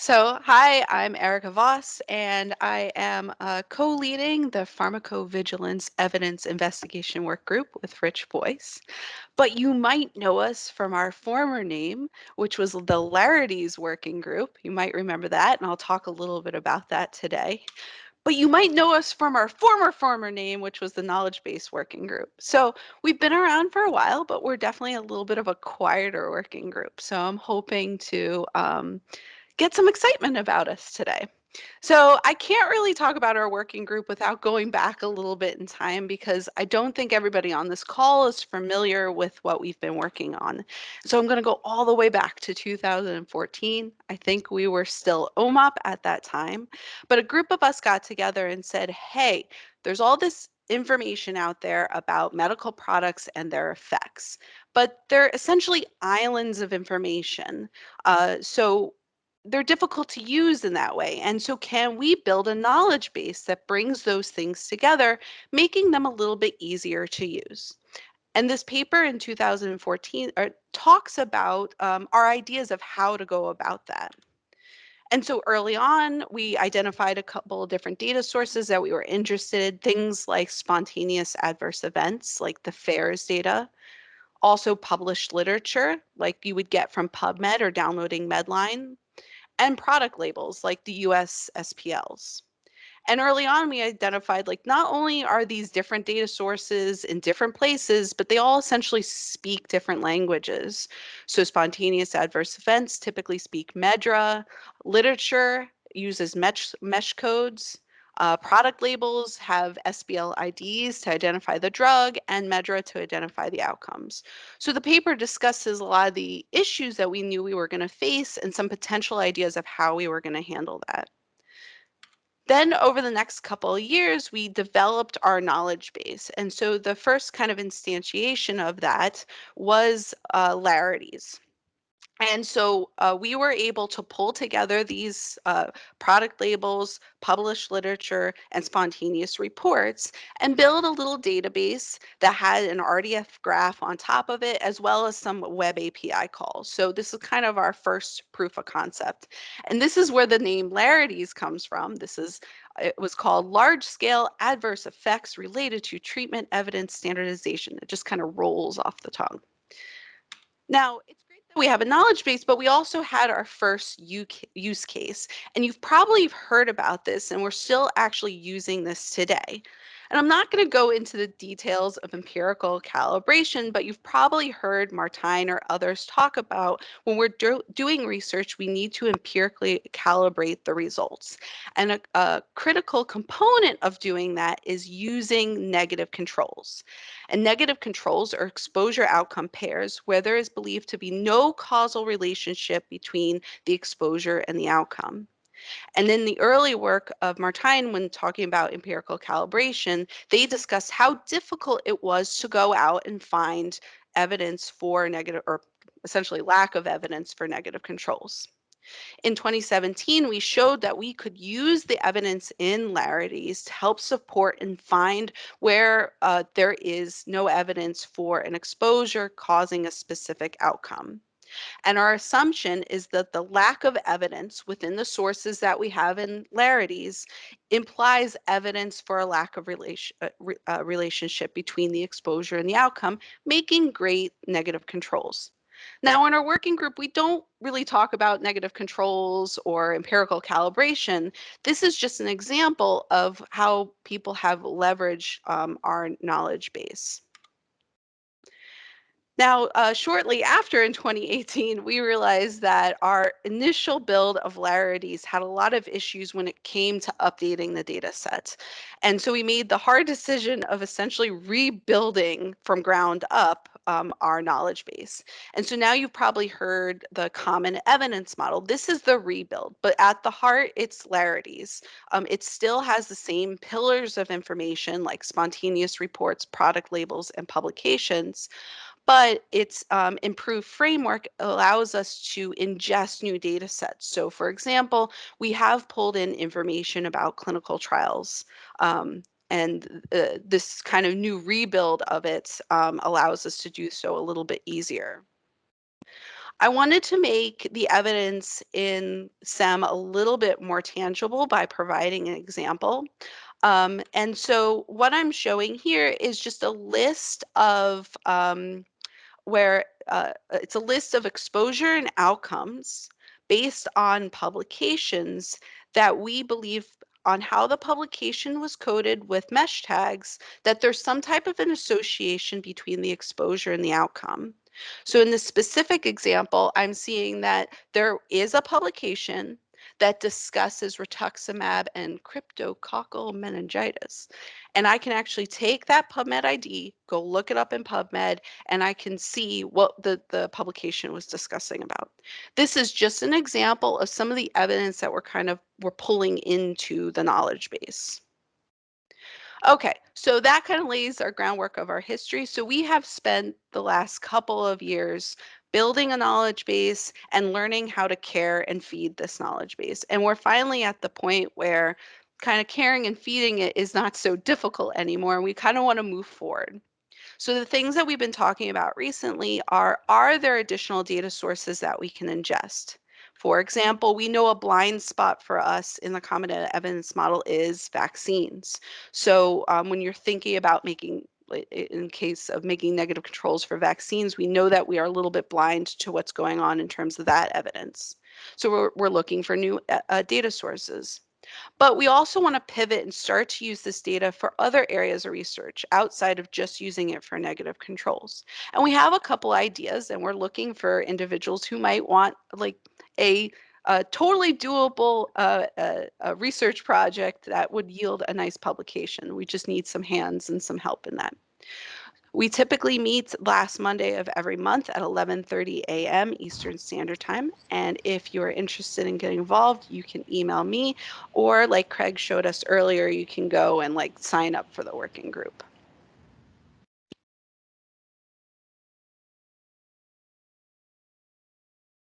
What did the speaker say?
Hi, I'm Erica Voss, and I am co-leading the Pharmacovigilance Evidence Investigation Workgroup with Rich Boyce. But you might know us from our former name, which was the Larities Working Group. You might remember that, and I'll talk a little bit about that today. But you might know us from our former name, which was the Knowledge Base Working Group. So we've been around for a while, but we're definitely a little bit of a quieter working group. So I'm hoping to get some excitement about us today. So I can't really talk about our working group without going back a little bit in time because I don't think everybody on this call is familiar with what we've been working on. So I'm going to go all the way back to 2014. I think we were still OMOP at that time, but a group of us got together and said, hey, there's all this information out there about medical products and their effects, but they're essentially islands of information. So they're difficult to use in that way. And so, can we build a knowledge base that brings those things together, making them a little bit easier to use? And this paper in 2014 talks about our ideas of how to go about that. And so early on, we identified a couple of different data sources that we were interested in, things like spontaneous adverse events, like the FAERS data, also published literature, like you would get from PubMed or downloading Medline, and product labels like the US SPLs. And early on, we identified like not only are these different data sources in different places, but they all essentially speak different languages. So spontaneous adverse events typically speak MEDRA, literature uses mesh codes, product labels have SBL IDs to identify the drug and MEDRA to identify the outcomes. So the paper discusses a lot of the issues that we knew we were going to face and some potential ideas of how we were going to handle that. Then over the next couple of years, we developed our knowledge base. And so the first kind of instantiation of that was Larities. And so we were able to pull together these product labels, published literature, and spontaneous reports and build a little database that had an RDF graph on top of it, as well as some web API calls. So this is kind of our first proof of concept. And this is where the name Larities comes from. It was called Large Scale Adverse Effects Related to Treatment Evidence Standardization. It just kind of rolls off the tongue. Now, it's great that we have a knowledge base, but we also had our first use case. And you've probably heard about this, and we're still actually using this today. And I'm not going to go into the details of empirical calibration, but you've probably heard Martine or others talk about when we're doing research, we need to empirically calibrate the results. And a critical component of doing that is using negative controls. And negative controls are exposure outcome pairs where there is believed to be no causal relationship between the exposure and the outcome. And in the early work of Martine, when talking about empirical calibration, they discussed how difficult it was to go out and find evidence for negative, or essentially lack of evidence for negative controls. In 2017, we showed that we could use the evidence in Larities to help support and find where there is no evidence for an exposure causing a specific outcome. And our assumption is that the lack of evidence within the sources that we have in Larities implies evidence for a lack of relationship between the exposure and the outcome, making great negative controls. Now, in our working group, we don't really talk about negative controls or empirical calibration. This is just an example of how people have leveraged our knowledge base. Now, shortly after in 2018, we realized that our initial build of Larities had a lot of issues when it came to updating the data set. And so we made the hard decision of essentially rebuilding from ground up our knowledge base. And so now you've probably heard the common evidence model. This is the rebuild, but at the heart, it's Larities. It still has the same pillars of information like spontaneous reports, product labels, and publications, but its improved framework allows us to ingest new data sets. So for example, we have pulled in information about clinical trials. And this kind of new rebuild of it allows us to do so a little bit easier. I wanted to make the evidence in SEM a little bit more tangible by providing an example. And so what I'm showing here is just a list of where it's a list of exposure and outcomes based on publications that we believe on how the publication was coded with mesh tags, that there's some type of an association between the exposure and the outcome. So in this specific example, I'm seeing that there is a publication that discusses rituximab and cryptococcal meningitis. And I can actually take that PubMed ID, go look it up in PubMed, and I can see what the publication was discussing about. This is just an example of some of the evidence that we're pulling into the knowledge base. Okay, so that kind of lays our groundwork of our history. So we have spent the last couple of years building a knowledge base and learning how to care and feed this knowledge base. And we're finally at the point where kind of caring and feeding it is not so difficult anymore. And we kind of want to move forward. So the things that we've been talking about recently are there additional data sources that we can ingest? For example, we know a blind spot for us in the common evidence model is vaccines. So when you're thinking about making, in case of making negative controls for vaccines, we know that we are a little bit blind to what's going on in terms of that evidence. So we're looking for new data sources. But we also want to pivot and start to use this data for other areas of research outside of just using it for negative controls. And we have a couple ideas, and we're looking for individuals who might want like a totally doable research project that would yield a nice publication. We just need some hands and some help in that. We typically meet last Monday of every month at 11:30 a.m. Eastern Standard Time. And if you are interested in getting involved, you can email me, or like Craig showed us earlier, you can go and like sign up for the working group.